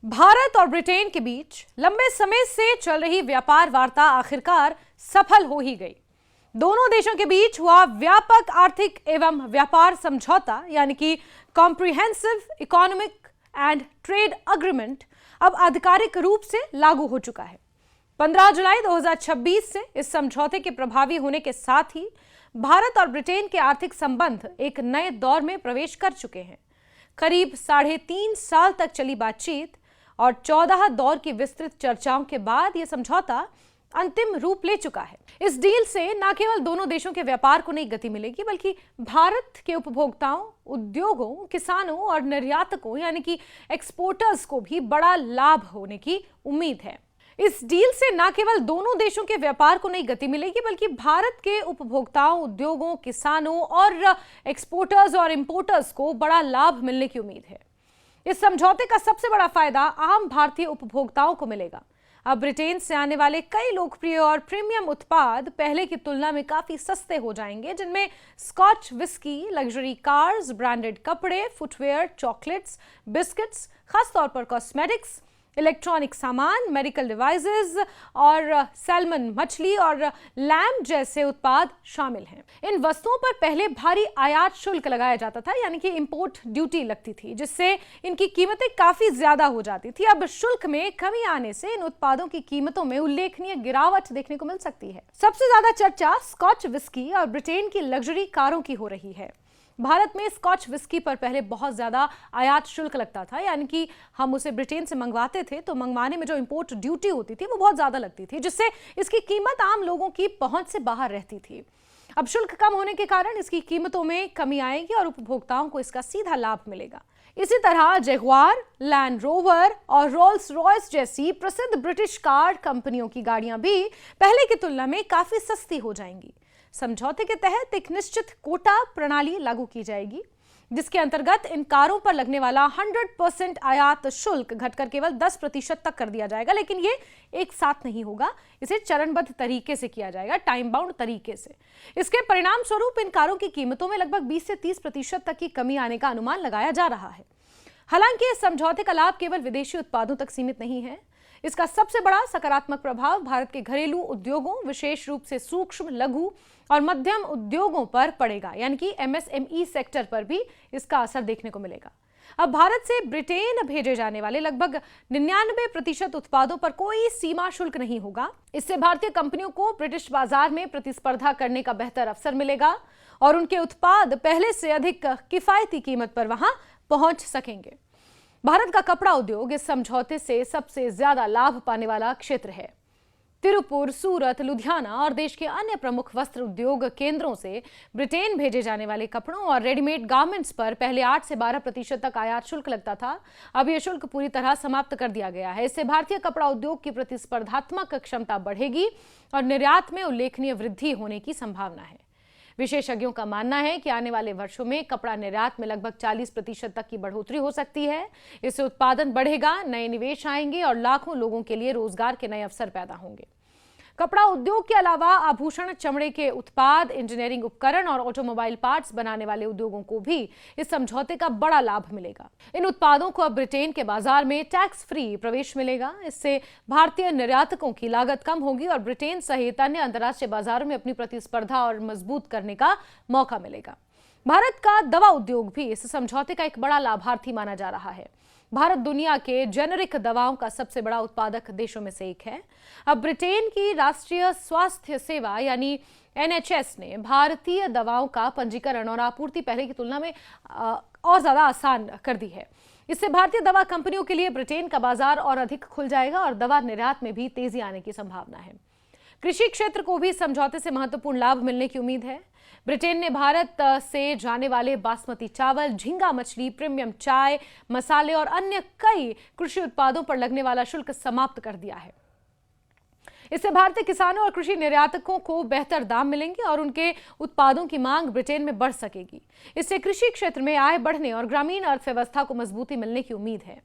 भारत और ब्रिटेन के बीच लंबे समय से चल रही व्यापार वार्ता आखिरकार सफल हो ही गई। दोनों देशों के बीच हुआ व्यापक आर्थिक एवं व्यापार समझौता यानी कि comprehensive economic and trade agreement अब आधिकारिक रूप से लागू हो चुका है। 15 जुलाई 2026 से इस समझौते के प्रभावी होने के साथ ही भारत और ब्रिटेन के आर्थिक संबंध एक नए दौर में प्रवेश कर चुके हैं। करीब 3.5 साल तक चली बातचीत और 14 दौर की विस्तृत चर्चाओं के बाद यह समझौता अंतिम रूप ले चुका है। इस डील से न केवल दोनों देशों के व्यापार को नई गति मिलेगी, बल्कि भारत के उपभोक्ताओं, उद्योगों, किसानों और निर्यातकों यानी कि एक्सपोर्टर्स को भी बड़ा लाभ होने की उम्मीद है। इस डील से न केवल दोनों देशों के व्यापार को नई गति मिलेगी, बल्कि भारत के उपभोक्ताओं, उद्योगों, किसानों और एक्सपोर्टर्स और इंपोर्टर्स को बड़ा लाभ मिलने की उम्मीद है। इस समझौते का सबसे बड़ा फायदा आम भारतीय उपभोक्ताओं को मिलेगा। अब ब्रिटेन से आने वाले कई लोकप्रिय और प्रीमियम उत्पाद पहले की तुलना में काफी सस्ते हो जाएंगे, जिनमें Scotch whisky, luxury cars, branded कपड़े, फुटवेयर, चॉकलेट्स, बिस्किट्स, खासतौर पर कॉस्मेटिक्स, इलेक्ट्रॉनिक सामान, मेडिकल डिवाइसेस और सैल्मन मछली और लैम्ब जैसे उत्पाद शामिल हैं। इन वस्तुओं पर पहले भारी आयात शुल्क लगाया जाता था यानी कि इंपोर्ट ड्यूटी लगती थी, जिससे इनकी कीमतें काफी ज्यादा हो जाती थी। अब शुल्क में कमी आने से इन उत्पादों की कीमतों में उल्लेखनीय गिरावट देखने को मिल सकती है। सबसे ज्यादा चर्चा स्कॉच विस्की और ब्रिटेन की लग्जरी कारों की हो रही है। भारत में स्कॉच विस्की पर पहले बहुत ज्यादा आयात शुल्क लगता था, यानी कि हम उसे ब्रिटेन से मंगवाते थे तो मंगवाने में जो इंपोर्ट ड्यूटी होती थी वो बहुत ज्यादा लगती थी, जिससे इसकी कीमत आम लोगों की पहुंच से बाहर रहती थी। अब शुल्क कम होने के कारण इसकी कीमतों में कमी आएगी और उपभोक्ताओं को इसका सीधा लाभ मिलेगा। इसी तरह जगुआर, लैंड रोवर और रोल्स रॉयस जैसी प्रसिद्ध ब्रिटिश कार कंपनियों की गाड़ियां भी पहले की तुलना में काफी सस्ती हो जाएंगी। समझौते के तहत एक निश्चित कोटा प्रणाली लागू की जाएगी, जिसके अंतर्गत इन कारों पर लगने वाला 100% आयात शुल्क घटकर केवल 10% तक कर दिया जाएगा। लेकिन ये एक साथ नहीं होगा, इसे चरणबद्ध तरीके से किया जाएगा, टाइम बाउंड तरीके से। इसके परिणाम स्वरूप इन कारों की कीमतों में लगभग 20 से 30% तक की कमी आने का अनुमान लगाया जा रहा है। हालांकि इस समझौते का लाभ केवल विदेशी उत्पादों तक सीमित नहीं है। इसका सबसे बड़ा सकारात्मक प्रभाव भारत के घरेलू उद्योगों, विशेष रूप से सूक्ष्म, लघु और मध्यम उद्योगों पर पड़ेगा, यानी कि एमएसएमई सेक्टर पर भी इसका असर देखने को मिलेगा। अब भारत से ब्रिटेन भेजे जाने वाले लगभग 99% उत्पादों पर कोई सीमा शुल्क नहीं होगा। इससे भारतीय कंपनियों को ब्रिटिश बाजार में प्रतिस्पर्धा करने का बेहतर अवसर मिलेगा और उनके उत्पाद पहले से अधिक किफायती कीमत पर वहां पहुंच सकेंगे। भारत का कपड़ा उद्योग इस समझौते से सबसे ज्यादा लाभ पाने वाला क्षेत्र है। तिरुपुर, सूरत, लुधियाना और देश के अन्य प्रमुख वस्त्र उद्योग केंद्रों से ब्रिटेन भेजे जाने वाले कपड़ों और रेडीमेड गारमेंट्स पर पहले 8 से 12% तक आयात शुल्क लगता था। अब यह शुल्क पूरी तरह समाप्त कर दिया गया है। इससे भारतीय कपड़ा उद्योग की प्रतिस्पर्धात्मक क्षमता बढ़ेगी और निर्यात में उल्लेखनीय वृद्धि होने की संभावना है। विशेषज्ञों का मानना है कि आने वाले वर्षों में कपड़ा निर्यात में लगभग 40% तक की बढ़ोतरी हो सकती है। इससे उत्पादन बढ़ेगा, नए निवेश आएंगे और लाखों लोगों के लिए रोजगार के नए अवसर पैदा होंगे। कपड़ा उद्योग के अलावा आभूषण, चमड़े के उत्पाद, इंजीनियरिंग उपकरण और ऑटोमोबाइल पार्ट्स बनाने वाले उद्योगों को भी इस समझौते का बड़ा लाभ मिलेगा। इन उत्पादों को अब ब्रिटेन के बाजार में टैक्स फ्री प्रवेश मिलेगा। इससे भारतीय निर्यातकों की लागत कम होगी और ब्रिटेन सहित अन्य अंतर्राष्ट्रीय बाजारों में अपनी प्रतिस्पर्धा और मजबूत करने का मौका मिलेगा। भारत का दवा उद्योग भी इस समझौते का एक बड़ा लाभार्थी माना जा रहा है। भारत दुनिया के जेनेरिक दवाओं का सबसे बड़ा उत्पादक देशों में से एक है। अब ब्रिटेन की राष्ट्रीय स्वास्थ्य सेवा यानी एनएचएस ने भारतीय दवाओं का पंजीकरण और आपूर्ति पहले की तुलना में और ज्यादा आसान कर दी है। इससे भारतीय दवा कंपनियों के लिए ब्रिटेन का बाजार और अधिक खुल जाएगा और दवा निर्यात में भी तेजी आने की संभावना है। कृषि क्षेत्र को भी समझौते से महत्वपूर्ण लाभ मिलने की उम्मीद है। ब्रिटेन ने भारत से जाने वाले बासमती चावल, झींगा मछली, प्रीमियम चाय, मसाले और अन्य कई कृषि उत्पादों पर लगने वाला शुल्क समाप्त कर दिया है। इससे भारतीय किसानों और कृषि निर्यातकों को बेहतर दाम मिलेंगे और उनके उत्पादों की मांग ब्रिटेन में बढ़ सकेगी। इससे कृषि क्षेत्र में आय बढ़ने और ग्रामीण अर्थव्यवस्था को मजबूती मिलने की उम्मीद है।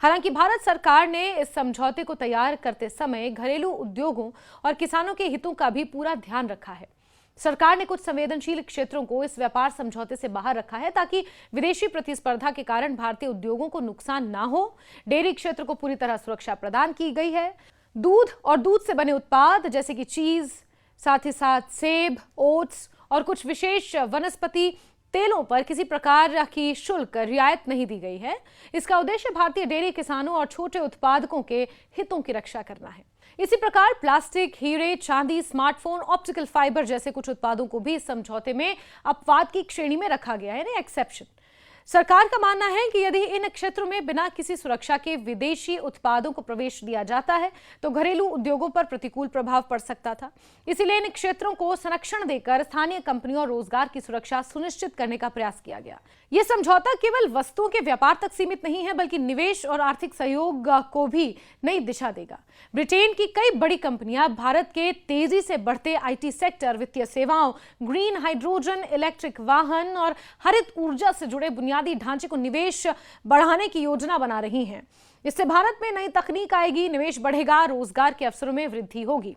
हालांकि भारत सरकार ने इस समझौते को तैयार करते समय घरेलू उद्योगों और किसानों के हितों का भी पूरा ध्यान रखा है। सरकार ने कुछ संवेदनशील क्षेत्रों को इस व्यापार समझौते से बाहर रखा है ताकि विदेशी प्रतिस्पर्धा के कारण भारतीय उद्योगों को नुकसान ना हो। डेयरी क्षेत्र को पूरी तरह सुरक्षा प्रदान की गई है। दूध और दूध से बने उत्पाद जैसे कि चीज, साथ ही साथ सेब, ओट्स और कुछ विशेष वनस्पति तेलों पर किसी प्रकार की शुल्क रियायत नहीं दी गई है। इसका उद्देश्य भारतीय डेयरी किसानों और छोटे उत्पादकों के हितों की रक्षा करना है। इसी प्रकार प्लास्टिक, हीरे, चांदी, स्मार्टफोन, ऑप्टिकल फाइबर जैसे कुछ उत्पादों को भी इस समझौते में अपवाद की श्रेणी में रखा गया है, यानी एक्सेप्शन। सरकार का मानना है कि यदि इन क्षेत्रों में बिना किसी सुरक्षा के विदेशी उत्पादों को प्रवेश दिया जाता है तो घरेलू उद्योगों पर प्रतिकूल प्रभाव पड़ सकता था। इसीलिए इन क्षेत्रों को संरक्षण देकर स्थानीय कंपनियों और रोजगार की सुरक्षा सुनिश्चित करने का प्रयास किया गया। यह समझौता केवल वस्तुओं के व्यापार तक सीमित नहीं है, बल्कि निवेश और आर्थिक सहयोग को भी नई दिशा देगा। ब्रिटेन की कई बड़ी कंपनियां भारत के तेजी से बढ़ते आईटी सेक्टर, वित्तीय सेवाओं, ग्रीन हाइड्रोजन, इलेक्ट्रिक वाहन और हरित ऊर्जा से जुड़े बुनियादी ढांचे को निवेश बढ़ाने की योजना बना रही हैं। इससे भारत में नई तकनीक आएगी, निवेश बढ़ेगा, रोजगार के अवसरों में वृद्धि होगी।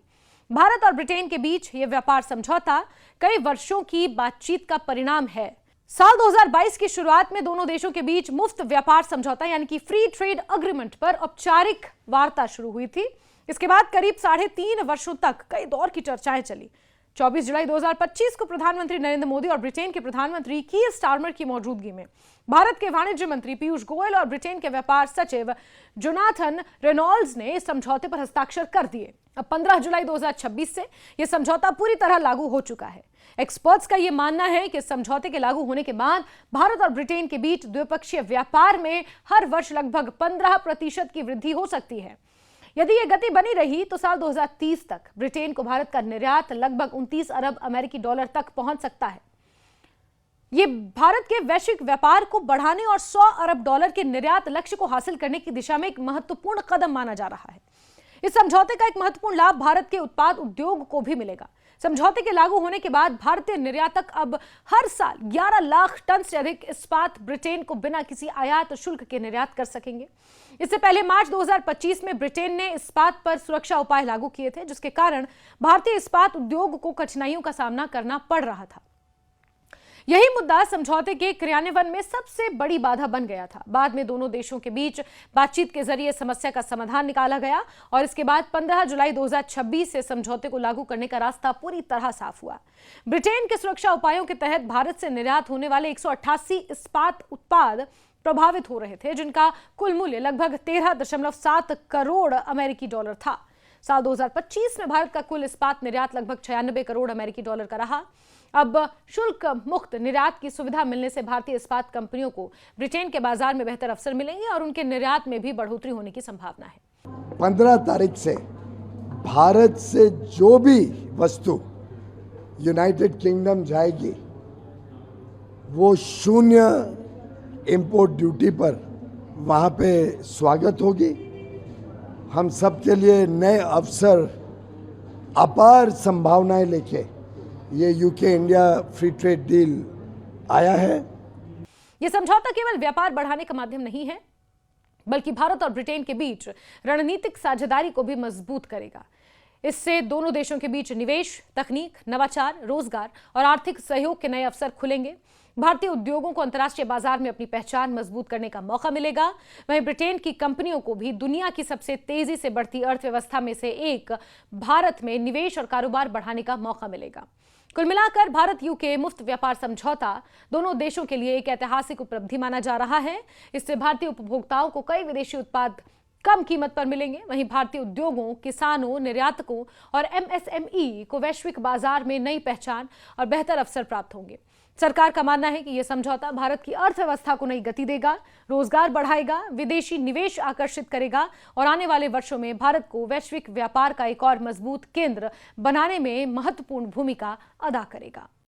भारत और ब्रिटेन के बीच यह व्यापार समझौता कई वर्षों की बातचीत का परिणाम है। साल 2022 की शुरुआत में दोनों देशों के बीच मुफ्त व्यापार समझौता यानी कि फ्री ट्रेड एग्रीमेंट पर औपचारिक वार्ता शुरू हुई थी। इसके बाद करीब 3.5 वर्षों तक कई दौर की चर्चाएं चली। 24 जुलाई 2025 को प्रधानमंत्री नरेंद्र मोदी और ब्रिटेन के प्रधानमंत्री कीर स्टारमर की मौजूदगी में भारत के वाणिज्य मंत्री पीयूष गोयल और ब्रिटेन के व्यापार सचिव जोनाथन रेनॉल्ड्स ने इस समझौते पर हस्ताक्षर कर दिए। अब 15 जुलाई 2026 से यह समझौता पूरी तरह लागू हो चुका है। एक्सपर्ट्स का यह मानना है कि समझौते के लागू होने के बाद भारत और ब्रिटेन के बीच द्विपक्षीय व्यापार में हर वर्ष लगभग 15% की वृद्धि हो सकती है। यदि यह गति बनी रही तो साल 2030 तक ब्रिटेन को भारत का निर्यात लगभग 29 अरब अमेरिकी डॉलर तक पहुंच सकता है। यह भारत के वैश्विक व्यापार को बढ़ाने और 100 अरब डॉलर के निर्यात लक्ष्य को हासिल करने की दिशा में एक महत्वपूर्ण कदम माना जा रहा है। इस समझौते का एक महत्वपूर्ण लाभ भारत के उत्पाद उद्योग को भी मिलेगा। समझौते के लागू होने के बाद भारतीय निर्यातक अब हर साल 11 लाख टन से अधिक इस्पात ब्रिटेन को बिना किसी आयात शुल्क के निर्यात कर सकेंगे। इससे पहले मार्च 2025 में ब्रिटेन ने इस्पात पर सुरक्षा उपाय लागू किए थे, जिसके कारण भारतीय इस्पात उद्योग को कठिनाइयों का सामना करना पड़ रहा था। यही मुद्दा समझौते के क्रियान्वयन में सबसे बड़ी बाधा बन गया था। बाद में दोनों देशों के बीच बातचीत के जरिए समस्या का समाधान निकाला गया और इसके बाद 15 जुलाई 2026 से समझौते को लागू करने का रास्ता पूरी तरह साफ हुआ। ब्रिटेन के सुरक्षा उपायों के तहत भारत से निर्यात होने वाले 188 इस्पात उत्पाद प्रभावित हो रहे थे, जिनका कुल मूल्य लगभग 13.7 करोड़ अमेरिकी डॉलर था। साल 2025 में भारत का कुल इस्पात निर्यात लगभग 96 करोड़ अमेरिकी डॉलर का रहा। अब शुल्क मुक्त निर्यात की सुविधा मिलने से भारतीय इस्पात कंपनियों को ब्रिटेन के बाजार में बेहतर अवसर मिलेंगे और उनके निर्यात में भी बढ़ोतरी होने की संभावना है। 15 तारीख से भारत से जो भी वस्तु यूनाइटेड किंगडम जाएगी वो 0 इंपोर्ट ड्यूटी पर वहाँ पे स्वागत होगी। हम सब के लिए नए अवसर, अपार संभावनाएं लेके ये UK India free trade deal आया है। यह समझौता केवल व्यापार बढ़ाने का माध्यम नहीं है, बल्कि भारत और ब्रिटेन के बीच रणनीतिक साझेदारी को भी मजबूत करेगा। इससे दोनों देशों के बीच निवेश, तकनीक, नवाचार, रोजगार और आर्थिक सहयोग के नए अवसर खुलेंगे। भारतीय उद्योगों को अंतर्राष्ट्रीय बाजार में अपनी पहचान मजबूत करने का मौका मिलेगा। वहीं ब्रिटेन की कंपनियों को भी दुनिया की सबसे तेजी से बढ़ती अर्थव्यवस्था में से एक भारत में निवेश और कारोबार बढ़ाने का मौका मिलेगा। कुल मिलाकर भारत यूके मुफ्त व्यापार समझौता दोनों देशों के लिए एक ऐतिहासिक उपलब्धि माना जा रहा है। इससे भारतीय उपभोक्ताओं को कई विदेशी उत्पाद कम कीमत पर मिलेंगे। वहीं भारतीय उद्योगों, किसानों, निर्यातकों और एमएसएमई को वैश्विक बाजार में नई पहचान और बेहतर अवसर प्राप्त होंगे। सरकार का मानना है कि यह समझौता भारत की अर्थव्यवस्था को नई गति देगा, रोजगार बढ़ाएगा, विदेशी निवेश आकर्षित करेगा और आने वाले वर्षों में भारत को वैश्विक व्यापार का एक और मजबूत केंद्र बनाने में महत्वपूर्ण भूमिका अदा करेगा।